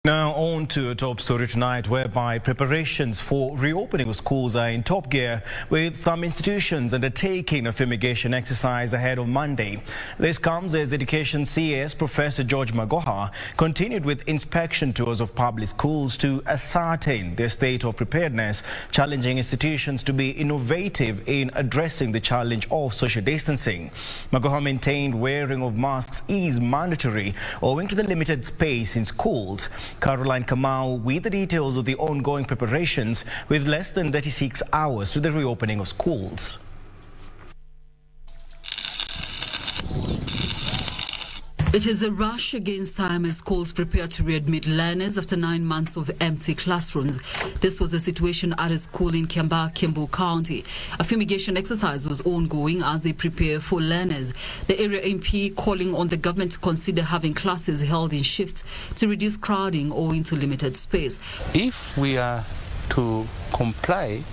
Now on to a top story tonight, whereby preparations for reopening of schools are in top gear, with some institutions undertaking a fumigation exercise ahead of Monday. This comes as Education CS Professor George Magoha continued with inspection tours of public schools to ascertain their state of preparedness, challenging institutions to be innovative in addressing the challenge of social distancing. Magoha maintained wearing of masks is mandatory owing to the limited space in schools. Caroline Kamau with the details of the ongoing preparations with less than 36 hours to the reopening of schools. It is a rush against time as schools prepare to readmit learners after 9 months of empty classrooms. This was the situation at a school in Kiambu County. A fumigation exercise was ongoing as they prepare for learners. The area MP calling on the government to consider having classes held in shifts to reduce crowding owing to limited space. If we are to comply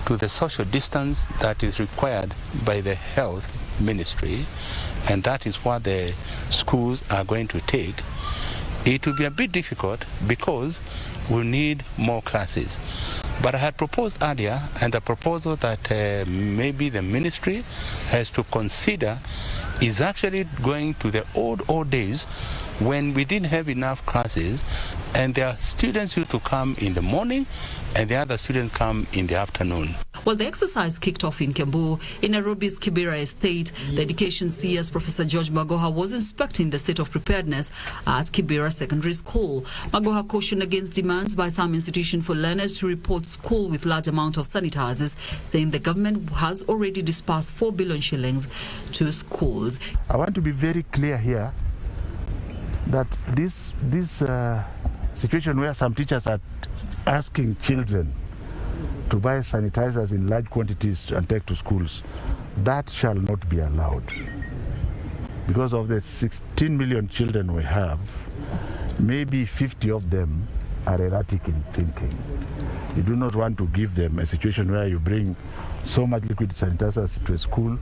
to the social distance that is required by the health ministry, and that is what the schools are going to take, it will be a bit difficult because we need more classes. But I had proposed earlier, and the proposal that maybe the ministry has to consider is actually going to the old days when we didn't have enough classes and their students used to come in the morning and the other students come in the afternoon. Well, the exercise kicked off in Kiambu, in Nairobi's Kibera estate. The Education CS Professor George Magoha was inspecting the state of preparedness at Kibera Secondary School. Magoha cautioned against demands by some institutions for learners to report school with large amount of sanitizers, saying the government has already disbursed 4 billion shillings to schools. I want to be very clear here that this situation where some teachers are asking children to buy sanitizers in large quantities and take to schools, that shall not be allowed. Because of the 16 million children we have, maybe 50 of them are erratic in thinking. You do not want to give them a situation where you bring so much liquid sanitizers to a school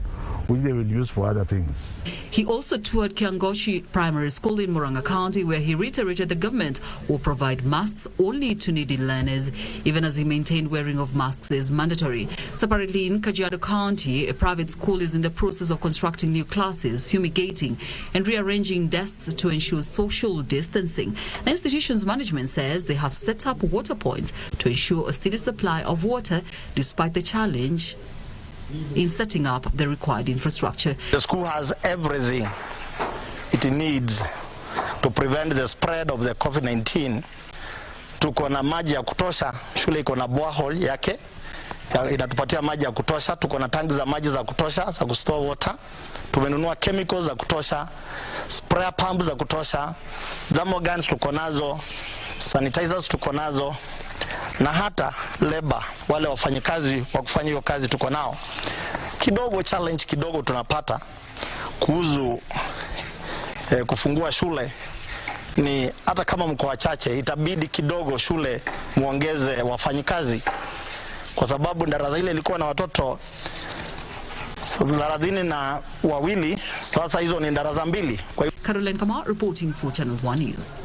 which they will use for other things. He also toured Kiangoshi Primary School in Murang'a County, where he reiterated the government will provide masks only to needy learners, even as he maintained wearing of masks is mandatory. Separately, in Kajiado County, a private school is in the process of constructing new classes, fumigating and rearranging desks to ensure social distancing. The institution's management says they have set up water points to ensure a steady supply of water despite the challenge in setting up the required infrastructure. The school has everything it needs to prevent the spread of the COVID-19. Tuko na maji ya kutosha, shule iko na borehole yake inatupatia maji ya kutosha, tuko na tangi za maji za kutosha za kustore water, tumenunua chemicals za kutosha, sprayer pumps za kutosha, thermal guns tuko nazo, sanitizers tuko nazo, na hata labor, wale wafanyikazi wa kufanya hiyo kazi tuko nao. Kidogo challenge kidogo tunapata kuhusu kufungua shule ni hata kama mko wachache, itabidi kidogo shule muongeze wafanyikazi, kwa sababu darasa ile ilikuwa na watoto 32, sasa hizo ni darasa 2. Caroline Kamau reporting for Channel 1 News.